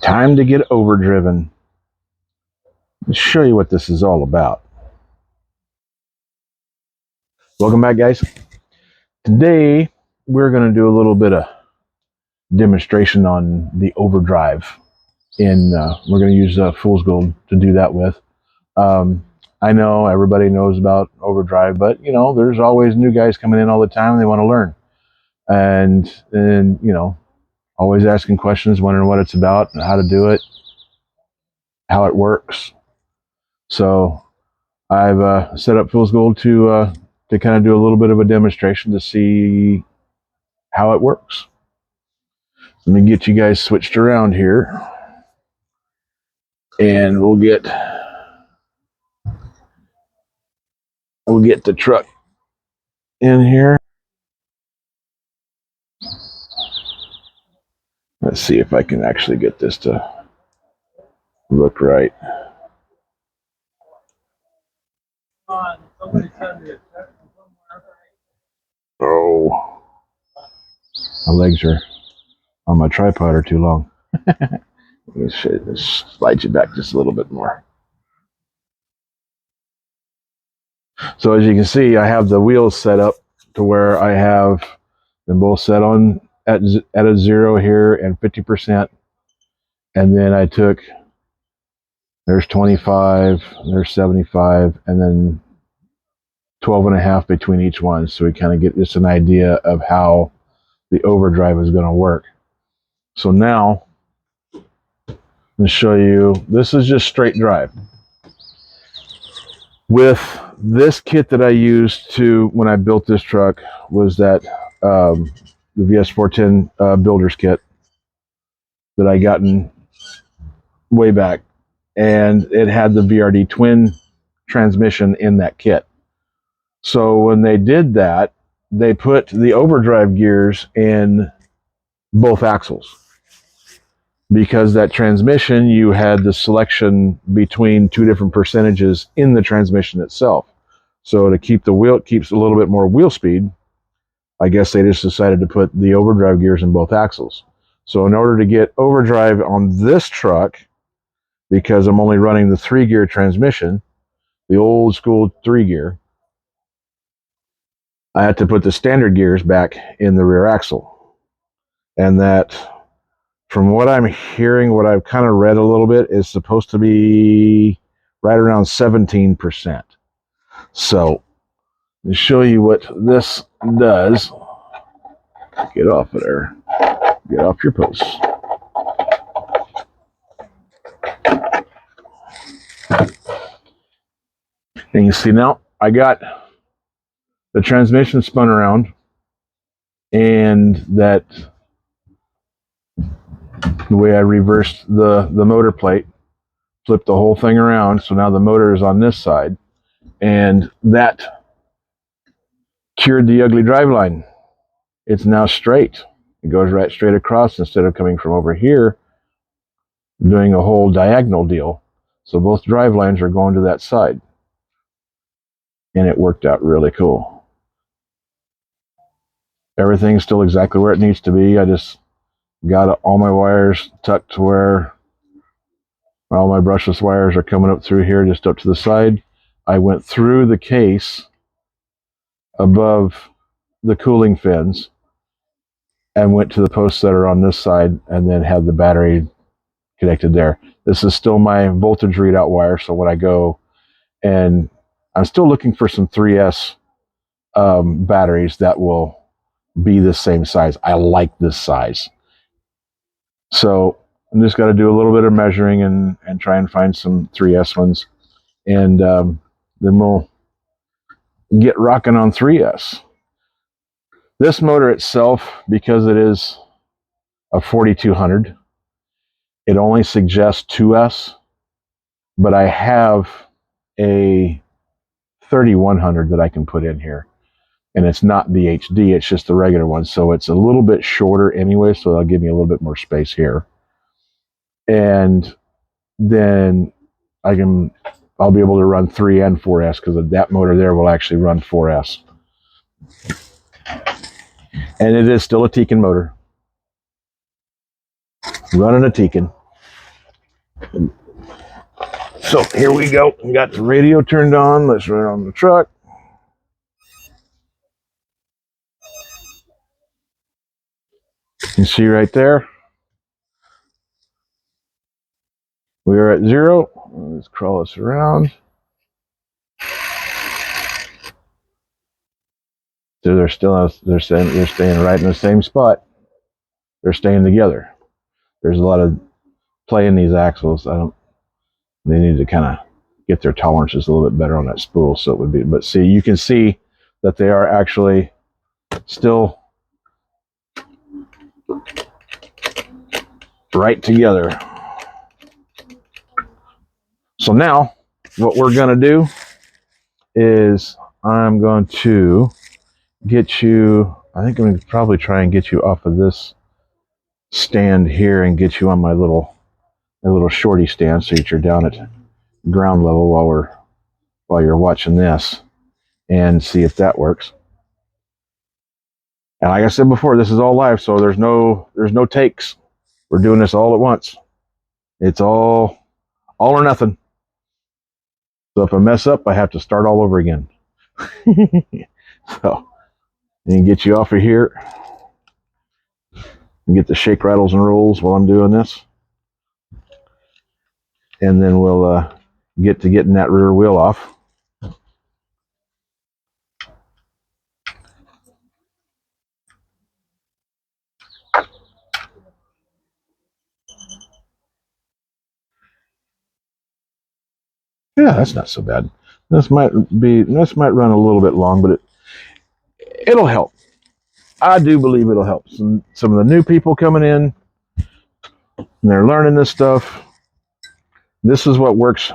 Time to get overdriven. Let's show you what this is all about. Welcome back, guys. Today we're going to do a little bit of demonstration on the Overdrive. We're going to use Fool's Gold to do that with. I know everybody knows about Overdrive, but there's always new guys coming in all the time and they want to learn. And always asking questions, wondering what it's about, how to do it, how it works. So I've set up Fool's Gold to kind of do a little bit of a demonstration to see how it works. Let me get you guys switched around here, and we'll get the truck in here. Let's see if I can actually get this to look right. Oh, my legs are on my tripod are too long. Let's slide you back just a little bit more. So as you can see, I have the wheels set up to where I have them both set on at a 0 here and 50%. And then I took, there's 25, there's 75, and then 12.5 between each one. So we kind of get just an idea of how the Overdrive is going to work. So now, I'm going to show you, this is just straight drive. With this kit that I used when I built this truck was that the VS410 builder's kit that I gotten way back, and it had the VRD twin transmission in that kit. So when they did that, they put the Overdrive gears in both axles. Because that transmission, you had the selection between two different percentages in the transmission itself. So to keep it keeps a little bit more wheel speed, I guess they just decided to put the Overdrive gears in both axles. So in order to get Overdrive on this truck, because I'm only running the 3-gear transmission, the old school 3-gear, I had to put the standard gears back in the rear axle. And that, from what I'm hearing, what I've kind of read a little bit, is supposed to be right around 17%. So, to show you what this does, get off of there. Get off your post. And you see now, I got the transmission spun around, and that the way I reversed the motor plate, flipped the whole thing around, so now the motor is on this side, and that cured the ugly drive line. It's now straight. It goes right straight across instead of coming from over here, doing a whole diagonal deal. So both drive lines are going to that side. And it worked out really cool. Everything's still exactly where it needs to be. I just got all my wires tucked to where all my brushless wires are coming up through here, just up to the side. I went through the case above the cooling fins and went to the posts that are on this side, and then had the battery connected there. This is still my voltage readout wire, so when I go, and I'm still looking for some 3S batteries that will be the same size. I like this size. So I'm just got to do a little bit of measuring and try and find some 3S ones, and then we'll get rocking on 3S. This motor itself, because it is a 4200, it only suggests 2S, but I have a 3100 that I can put in here, and it's not the HD, it's just the regular one, so it's a little bit shorter anyway, so that'll give me a little bit more space here. And then I'll be able to run 3 and 4S, because that motor there will actually run 4S. And it is still a Tekin motor. Running a Tekin. So here we go. We got the radio turned on. Let's run on the truck. You can see right there, we are at 0. Let's crawl this around. So they're staying right in the same spot. They're staying together. There's a lot of play in these axles. They need to kind of get their tolerances a little bit better on that spool, so it would be. But see, you can see that they are actually still right together. So now, what we're going to do is I'm going to get you. I think I'm going to probably try and get you off of this stand here and get you on my little shorty stand, so that you're down at ground level while you're watching this, and see if that works. And like I said before, this is all live, so there's no takes. We're doing this all at once. It's all or nothing. So if I mess up, I have to start all over again. So I can get you off of here and get the shake, rattles, and rolls while I'm doing this. And then we'll get to getting that rear wheel off. Yeah, that's not so bad. This might run a little bit long, but it'll help. I do believe it'll help. Some of the new people coming in, and they're learning this stuff. This is what works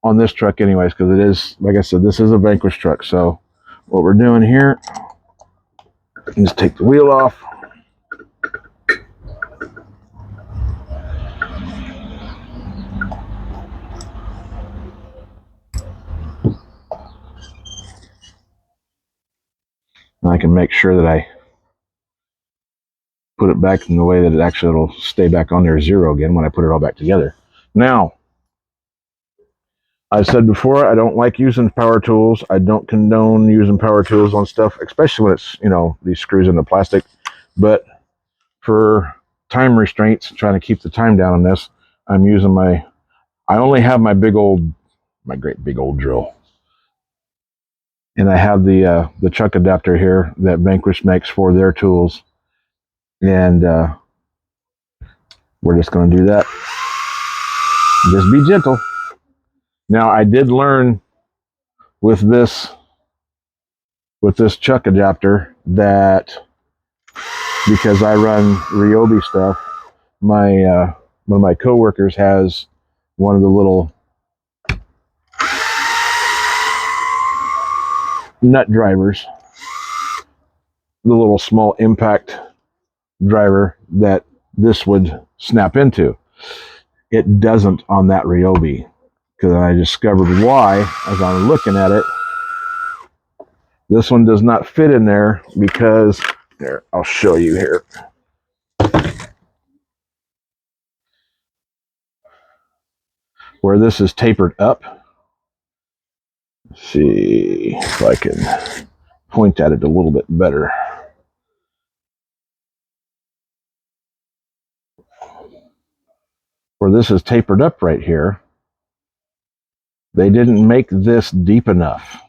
on this truck anyways, because it is, like I said, this is a Vanquish truck. So what we're doing here is take the wheel off. And I can make sure that I put it back in the way that it actually will stay back on there 0 again when I put it all back together. Now, I said before, I don't like using power tools. I don't condone using power tools on stuff, especially when it's, these screws in the plastic. But for time restraints, trying to keep the time down on this, I'm using I only have my great big old drill. And I have the chuck adapter here that Vanquish makes for their tools. And we're just going to do that. Just be gentle. Now, I did learn with this chuck adapter that, because I run Ryobi stuff, one of my coworkers has one of the little nut drivers, the little small impact driver that this would snap into. It doesn't on that Ryobi, because I discovered why as I'm looking at it. This one does not fit in there because, here, I'll show you here. Where this is tapered up. Let's see if I can point at it a little bit better. Where this is tapered up right here, they didn't make this deep enough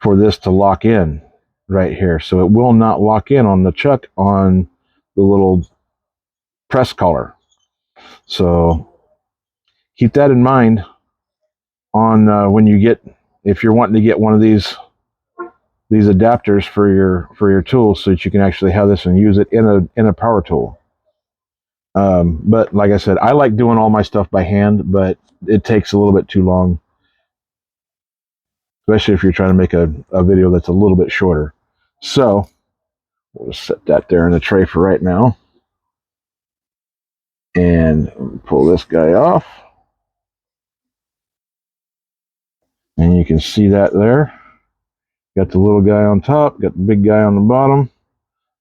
for this to lock in right here. So it will not lock in on the chuck on the little press collar. So keep that in mind on if you're wanting to get one of these adapters for your tools, so that you can actually have this and use it in a power tool. But like I said, I like doing all my stuff by hand, but it takes a little bit too long, especially if you're trying to make a video that's a little bit shorter. So we'll just set that there in the tray for right now, and pull this guy off, and you can see that there. Got the little guy on top, got the big guy on the bottom.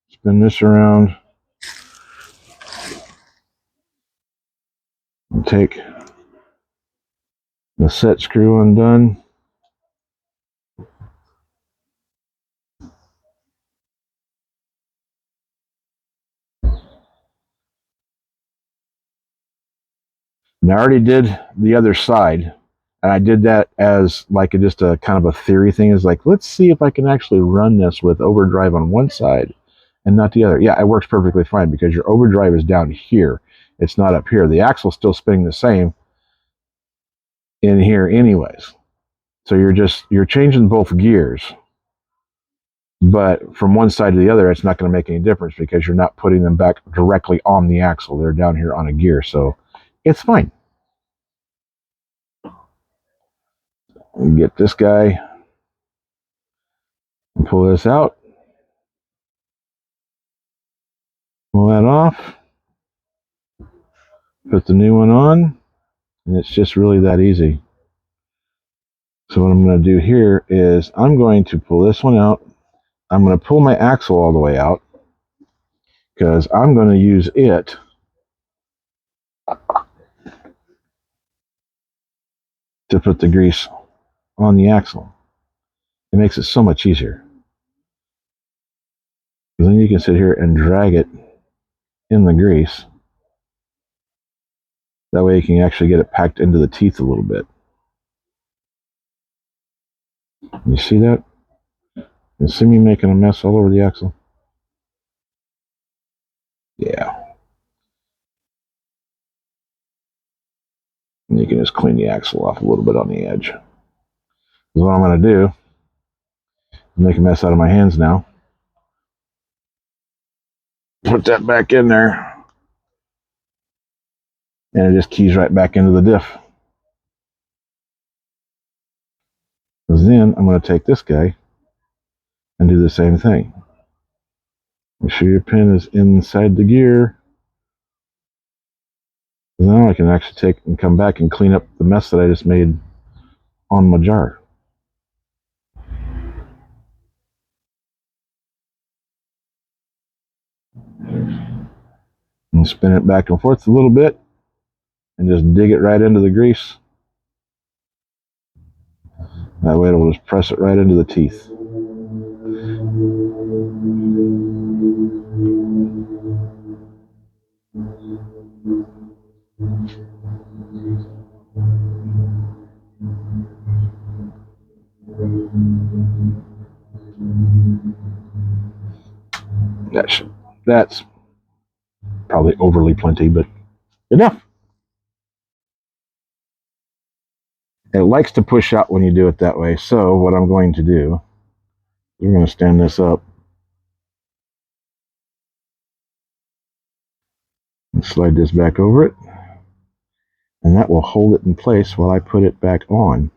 Spin this around. take the set screw undone. And I already did the other side, and I did that as like just a kind of a theory thing. Is like, let's see if I can actually run this with overdrive on one side and not the other. Yeah, it works perfectly fine because your overdrive is down here. It's not up here. The axle's still spinning the same in here anyways. So you're changing both gears. But from one side to the other, it's not going to make any difference because you're not putting them back directly on the axle. They're down here on a gear, so it's fine. Get this guy and pull this out. Pull that off. Put the new one on, and it's just really that easy. So what I'm going to do here is I'm going to pull this one out. I'm going to pull my axle all the way out because I'm going to use it to put the grease on the axle. It makes it so much easier. Because then you can sit here and drag it in the grease. That way you can actually get it packed into the teeth a little bit. You see that? You see me making a mess all over the axle? Yeah. And you can just clean the axle off a little bit on the edge. What I'm going to do is make a mess out of my hands now. Put that back in there. And it just keys right back into the diff. Because then I'm going to take this guy and do the same thing. Make sure your pin is inside the gear. Now I can actually take and come back and clean up the mess that I just made on my jar. And spin it back and forth a little bit and just dig it right into the grease. That way it'll just press it right into the teeth. That's probably overly plenty, but enough. It likes to push out when you do it that way. So what I'm going to do, we're going to stand this up and slide this back over it. And that will hold it in place while I put it back on.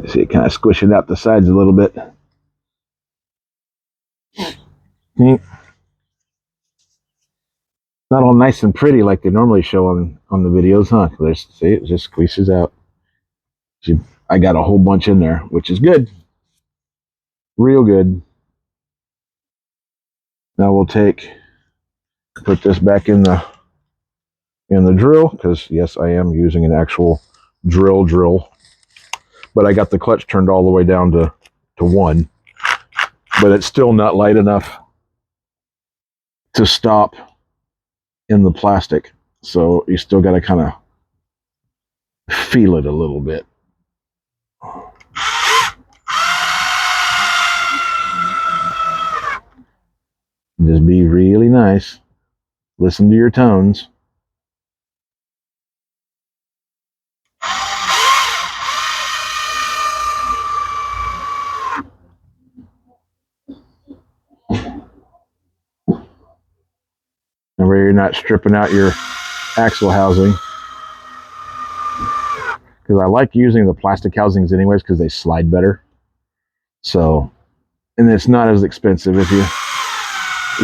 You see it kind of squishing out the sides a little bit. Not all nice and pretty like they normally show on the videos, huh? See, it just squeezes out. See, I got a whole bunch in there, which is good. Real good. Now we'll put this back in the drill, because yes, I am using an actual drill. But I got the clutch turned all the way down to 1. But it's still not light enough to stop in the plastic. So you still got to kind of feel it a little bit. Just be really nice. Listen to your tones. Remember, you're not stripping out your axle housing. Because I like using the plastic housings anyways because they slide better. So, and it's not as expensive. If you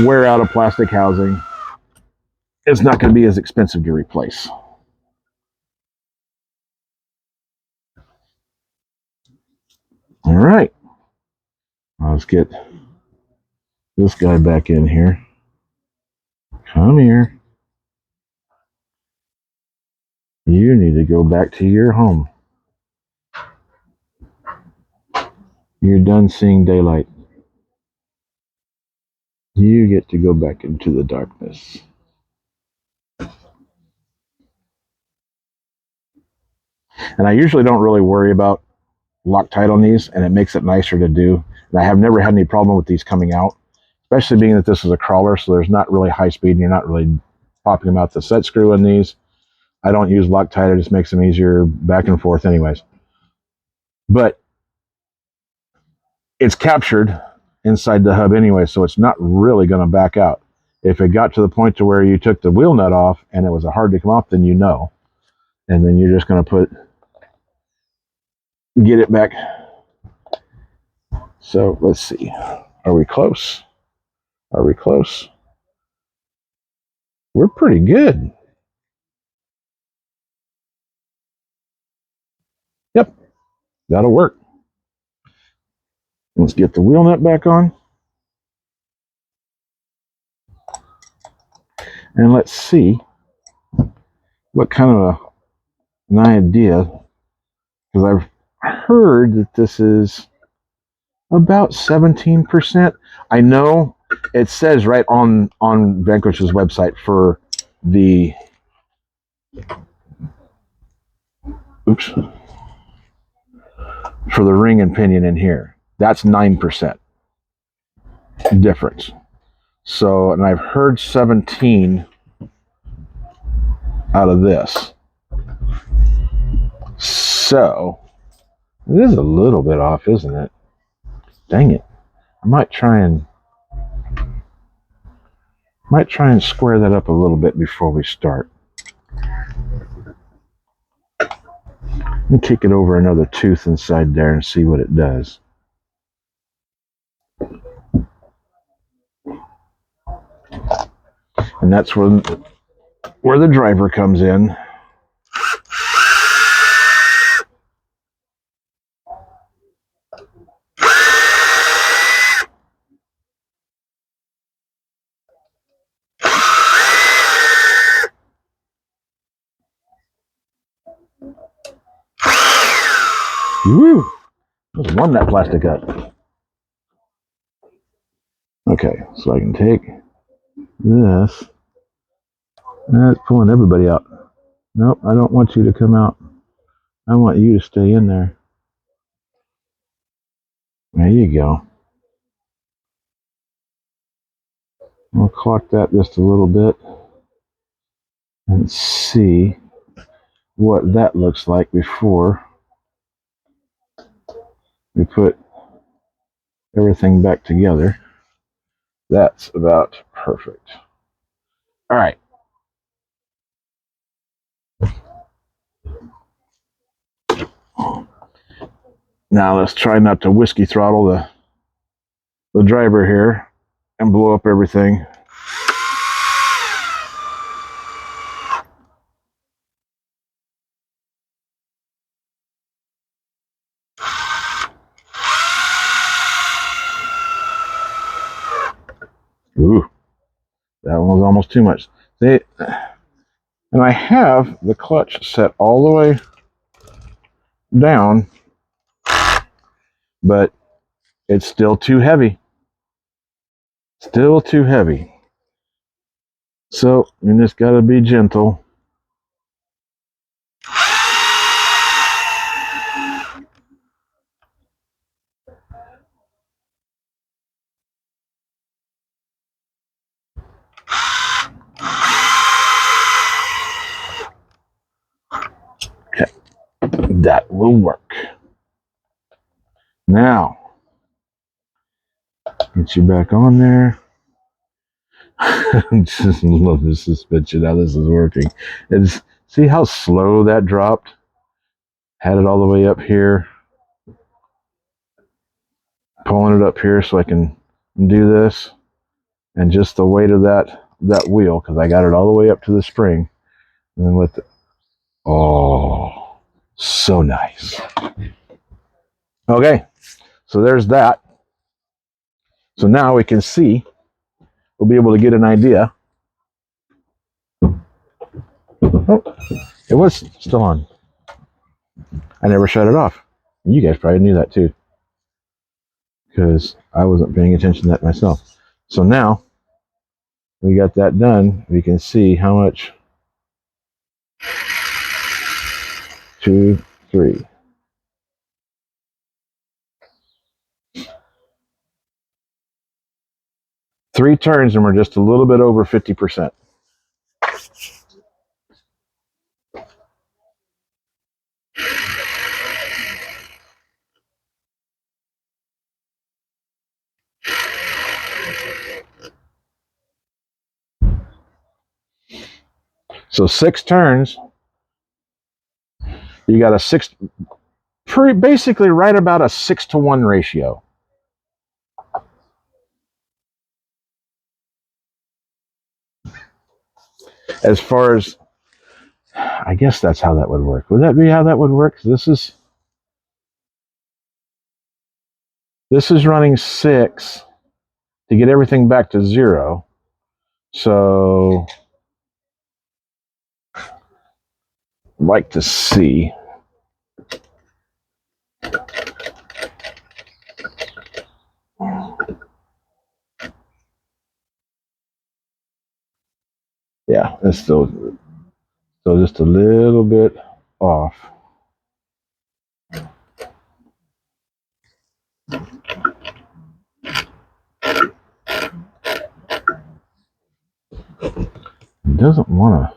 wear out a plastic housing, it's not going to be as expensive to replace. All right. Let's get this guy back in here. Come here. You need to go back to your home. You're done seeing daylight. You get to go back into the darkness. And I usually don't really worry about Loctite on these, and it makes it nicer to do. And I have never had any problem with these coming out, especially being that this is a crawler, so there's not really high speed, and you're not really popping them out the set screw in these. I don't use Loctite, it just makes them easier back and forth anyways. But it's captured inside the hub anyway, so it's not really going to back out. If it got to the point to where you took the wheel nut off and it was hard to come off, then you know. And then you're just going to get it back. So let's see. Are we close? Are we close? We're pretty good. Yep, that'll work. Let's get the wheel nut back on. And let's see what kind of an idea, because I've heard that this is about 17%. I know it says right on Vanquish's website for the for the ring and pinion in here. That's 9% difference. So, and I've heard 17 out of this. So, it is a little bit off, isn't it? Dang it. I might try and square that up a little bit before we start. Let me kick it over another tooth inside there and see what it does. And that's where the driver comes in. Woo! Let's warm that plastic up. Okay, so I can take this. That's pulling everybody out. Nope, I don't want you to come out. I want you to stay in there. There you go. We'll clock that just a little bit and see what that looks like before we put everything back together. That's about perfect. All right. Now let's try not to whiskey throttle the driver here and blow up everything. Ooh, that one was almost too much. And I have the clutch set all the way down, but it's still too heavy. Still too heavy. So you just got to be gentle. Okay, that will work. Now, get you back on there. Just love the suspension, how this is working. See how slow that dropped? Had it all the way up here. Pulling it up here so I can do this. And just the weight of that wheel, because I got it all the way up to the spring. And then with oh, so nice. Okay, so there's that. So now we can see, we'll be able to get an idea Oh, it was still on. I never shut it off. You guys probably knew that too, because I wasn't paying attention to that myself. So now we got that done. We can see how much. 2, 3. Three turns and we're just a little bit over 50%. So 6 turns, you got a 6, basically right about a 6-to-1 ratio. As far as, I guess that's how that would work. Would that be how that would work? This is running 6 to get everything back to 0. So I'd like to see. Yeah, it's still just a little bit off. It doesn't want to.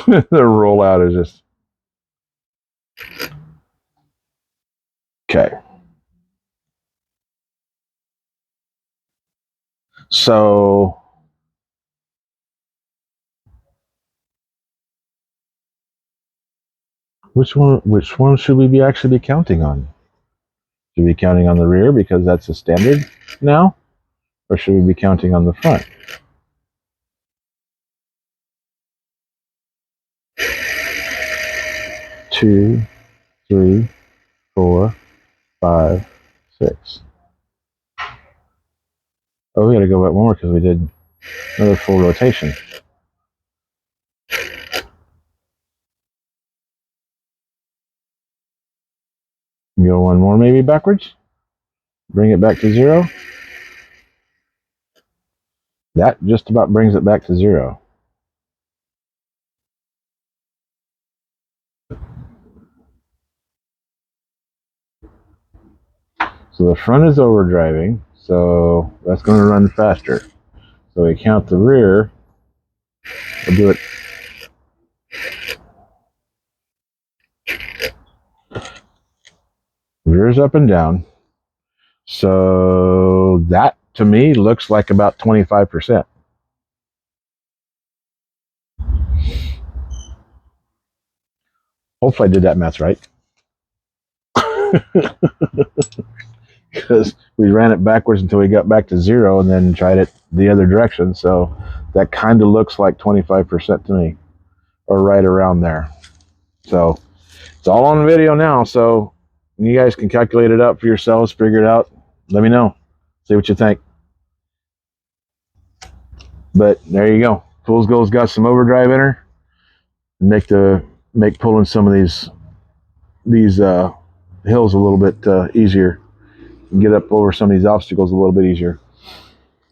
The rollout is just okay. So which one should we actually be counting on? Should we be counting on the rear because that's a standard now? Or should we be counting on the front? Two, 3, 4, 5, 6. Oh, we got to go back more because we did another full rotation. Go one more maybe backwards. Bring it back to 0. That just about brings it back to 0. So the front is overdriving, so that's going to run faster. So we count the rear. We'll do it. Rear's up and down. So that to me looks like about 25%. Hopefully I did that math right. Because we ran it backwards until we got back to 0 and then tried it the other direction. So that kind of looks like 25% to me, or right around there. So it's all on video now. So you guys can calculate it up for yourselves, figure it out. Let me know. See what you think. But there you go. Fool's Gold's got some overdrive in her. Make pulling some of these hills a little bit easier. Get up over some of these obstacles a little bit easier.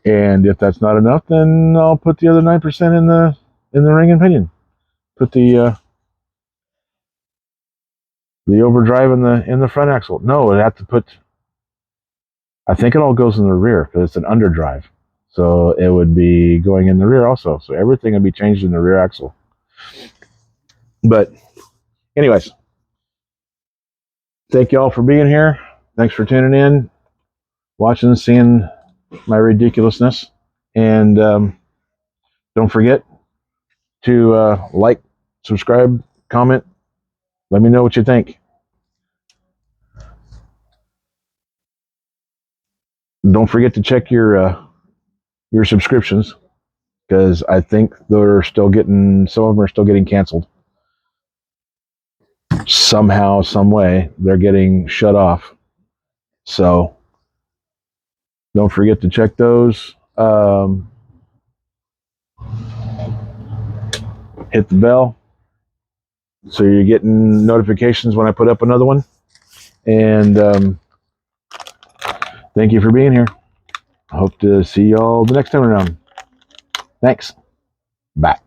And if that's not enough, then I'll put the other 9% in the ring and pinion. Put the overdrive in the front axle. No, I'd have to put. I think it all goes in the rear because it's an underdrive, so it would be going in the rear also. So everything would be changed in the rear axle. But, anyways, thank you all for being here. Thanks for tuning in, watching, and seeing my ridiculousness, and don't forget to like, subscribe, comment. Let me know what you think. Don't forget to check your subscriptions because I think they're still getting, some of them are still getting canceled. Somehow, some way, they're getting shut off. So don't forget to check those. Hit the bell so you're getting notifications when I put up another one. And thank you for being here. I hope to see y'all the next time around. Thanks. Bye.